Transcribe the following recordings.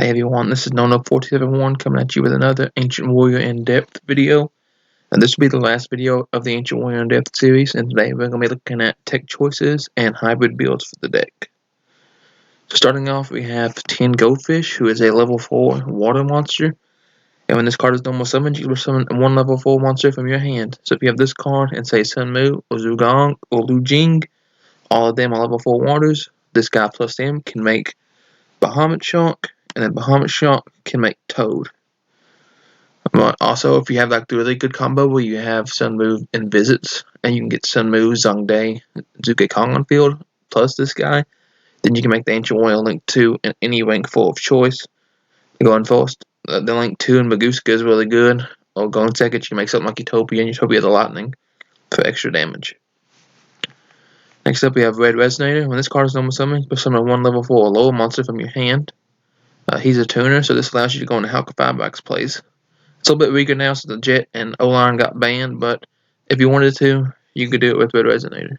Hey everyone, this is Nono4271 coming at you with another Ancient Warrior In-Depth video. And this will be the last video of the Ancient Warrior In-Depth series, and today we're going to be looking at tech choices and hybrid builds for the deck. So starting off, we have Tin Goldfish, who is a level 4 water monster. And when this card is normal summoned, you can summon one level 4 monster from your hand. So if you have this card and say Sun Mu, or Zugong, or Lu Jing, all of them are level 4 waters, this guy plus them can make Bahamut Shark, and then Bahamut Shark can make Toad. Also, if you have like the really good combo where you have Sun Mu and Visits, and you can get Sun Mu, Zhongde, Zuke Kong on field, plus this guy, then you can make the Ancient Warrior Link 2 in any rank 4 of choice. Going first, the Link 2 in Maguska is really good. Or going second, you can make something like Utopia, and Utopia the Lightning for extra damage. Next up, we have Red Resonator. When this card is normal summon, you can summon one level 4 or lower monster from your hand. He's a tuner, so this allows you to go into Halka Fireback's plays. It's a little bit weaker now since the Jet and O-Line got banned, but if you wanted to, you could do it with Red Resonator.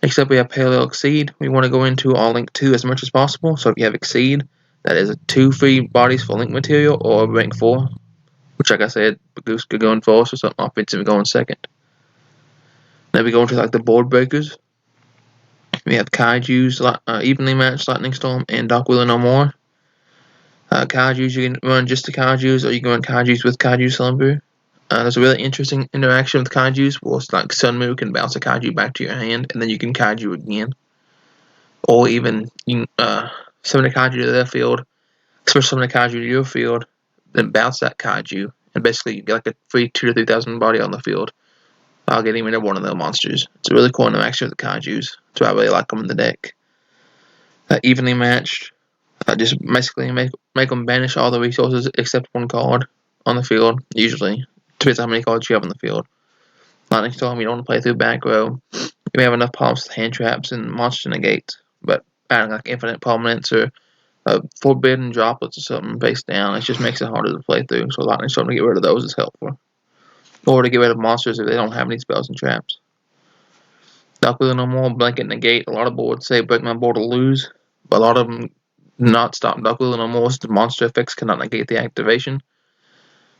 Next up, we have Parallel Exceed. We want to go into all Link 2 as much as possible, so if you have Exceed, that is 2 free bodies for Link material, or rank 4, which, like I said, Goose could go in first, or something offensive go in second. Then we go into like the board breakers. We have Kaiju's Evenly Matched Lightning Storm and Dark Willow No More. Kaiju's, you can run just the Kaiju's, or you can run Kaiju's with Kaiju Slumber. There's a really interesting interaction with Kaiju's, where it's like Sun Mu can bounce a Kaiju back to your hand, and then you can Kaiju again. Or even you can summon a Kaiju to their field, switch summon a Kaiju to your field, then bounce that Kaiju, and basically you get like a free 2,000 to 3,000 body on the field while getting rid of one of their monsters. It's a really cool interaction with the Kaiju's, so I really like them in the deck. Evenly Matched. Just basically make them banish all the resources except one card on the field, usually. Depends on how many cards you have on the field. Lightning Storm, you don't want to play through back row. You may have enough problems with hand traps and monster negates, but adding like infinite permanence or forbidden droplets or something face down, it just makes it harder to play through. So Lightning Storm to get rid of those is helpful. Or to get rid of monsters if they don't have any spells and traps. Dark Willow No More, Blanket Negate. A lot of boards say break my board to lose, but a lot of them not stop Dark Willow No More, so the monster effects cannot negate the activation.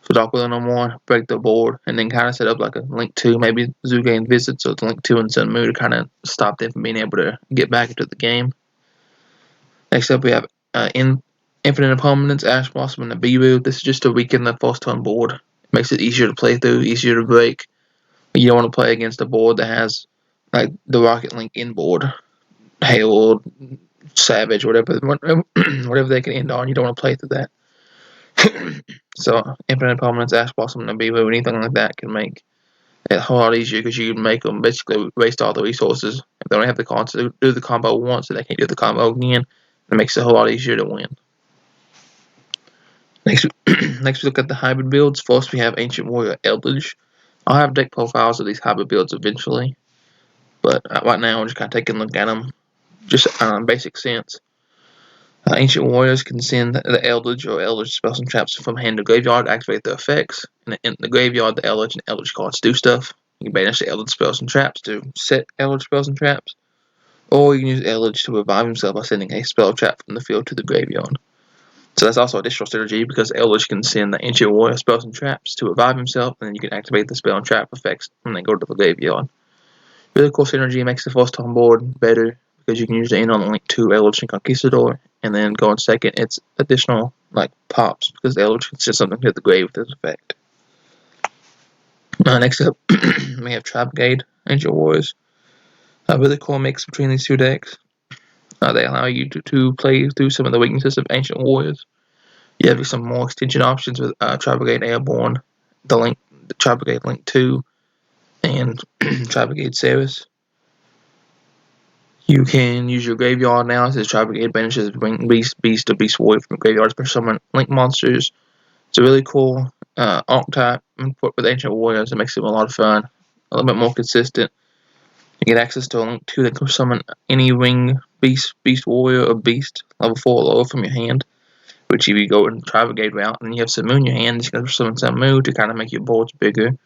So Dark Willow No More, break the board, and then kind of set up like a Link 2, maybe Zuge and Visit, so it's Link 2 and Sun Mu to kind of stop them from being able to get back into the game. Next up, we have Infinite Permanence, Ash Blossom, and the Bibu. This is just to weaken the first turn board. It makes it easier to play through, easier to break. You don't want to play against a board that has like the Rocket Link inboard, Hail, Savage, whatever they can end on. You don't want to play through that. So Infinite Permanence, Ash Blossom, and Bibu, anything like that can make it a whole lot easier because you can make them basically waste all the resources. If they don't have the cards to do the combo once, so they can't do the combo again. It makes it a whole lot easier to win. Next we look at the hybrid builds. First, we have Ancient Warrior Eldritch. I'll have deck profiles of these hybrid builds eventually, but right now I'm just kind of taking a look at them, just basic sense. Ancient Warriors can send the Eldritch or Eldritch spells and traps from hand to graveyard to activate their effects. In the graveyard, the Eldritch and Eldritch cards do stuff. You can banish the Eldritch spells and traps to set Eldritch spells and traps, or you can use Eldritch to revive himself by sending a spell trap from the field to the graveyard. So that's also additional synergy because Eldritch can send the Ancient Warrior spells and traps to revive himself, and then you can activate the spell and trap effects when they go to the graveyard. Really cool synergy, makes the first turn board better because you can use the end on the Link 2 Eldritch and Conquistador, and then go in second, it's additional like pops because the Eldritch can send something to the grave with this effect. Next up, we have Trapgate, Ancient Warriors. A really cool mix between these two decks. They allow you to play through some of the weaknesses of Ancient Warriors. You have some more extension options with Trapgate Airborne, the Trapgate Link 2, and Trapgate Ceres. You can use your graveyard now as Trapgate banishes Beast or Beast Warrior from the graveyard for summon Link monsters. It's a really cool archetype input with Ancient Warriors. It makes them a lot of fun, a little bit more consistent. You get access to a Link 2 that can summon any ring Beast Warrior or Beast level 4 or lower from your hand. Which if you go in Trapgate route and you have Sun Mu in your hand, you can summon Sun Mu to kind of make your boards bigger. And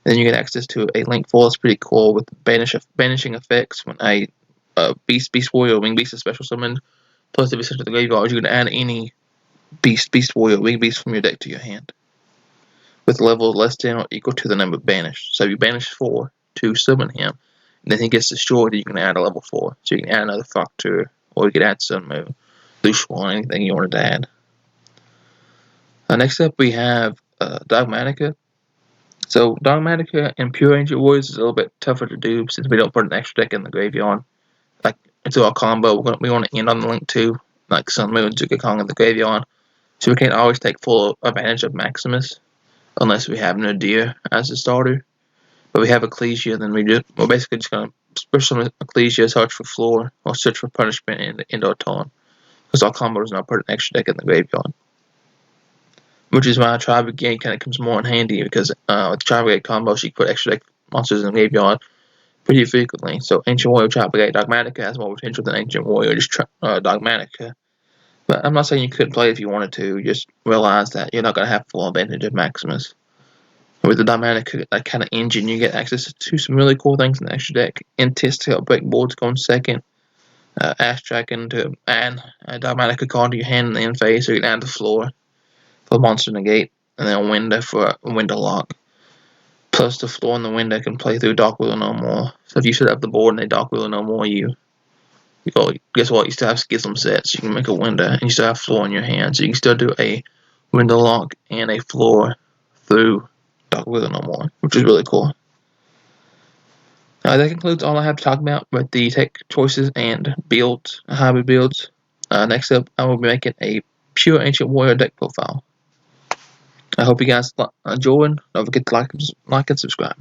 then you get access to a Link 4 that's pretty cool with banishing effects when a Beast Warrior or Wing Beast is special summoned. Plus, if it's sent to the graveyard, you can add any Beast Warrior, winged beast from your deck to your hand, with a level less than or equal to the number banished. So if you banish 4 to summon him, and then he gets destroyed, you can add a level 4. So you can add another Factor, or you can add Sun Moon, Lushuan, anything you wanted to add. Next up we have Dogmatika. So Dogmatika and Pure Ancient Warriors is a little bit tougher to do since we don't put an extra deck in the graveyard. Like into our combo, we want to end on the Link 2, like Sun Moon, Zukikong in the graveyard. So we can't always take full advantage of Maximus, unless we have Nadir as a starter. But we have Ecclesia, then we're basically just going to push some Ecclesia, search for floor, or search for punishment in the end of turn. Because our combo does not put an extra deck in the graveyard. Which is why Tribe Brigade kind of comes more in handy, because with Tribe Brigade combos, you can put extra deck monsters in the graveyard pretty frequently. So Ancient Warrior, Tribe Brigade, Dogmatika has more potential than Ancient Warrior, just Dogmatika. But I'm not saying you couldn't play it if you wanted to, just realize that you're not going to have full advantage of Maximus. With the Dogmatika, that kind of engine, you get access to some really cool things in the extra deck. Intist to help break boards going second. Ash Dragon to add a Dogmatika card to your hand in the end phase, so you can add the floor for Monster Negate, and then a window for a window lock. Plus the floor and the window can play through Darkwill No More. So if you set up the board and they Darkwill No More, you go, guess what? You still have Schism set, so you can make a window, and you still have floor in your hand, so you can still do a window lock and a floor through Darkwill No More, which is really cool. That concludes all I have to talk about with the tech choices and builds, hybrid builds. Next up, I will be making a pure Ancient Warrior deck profile. I hope you guys enjoyed. Don't forget to like and subscribe.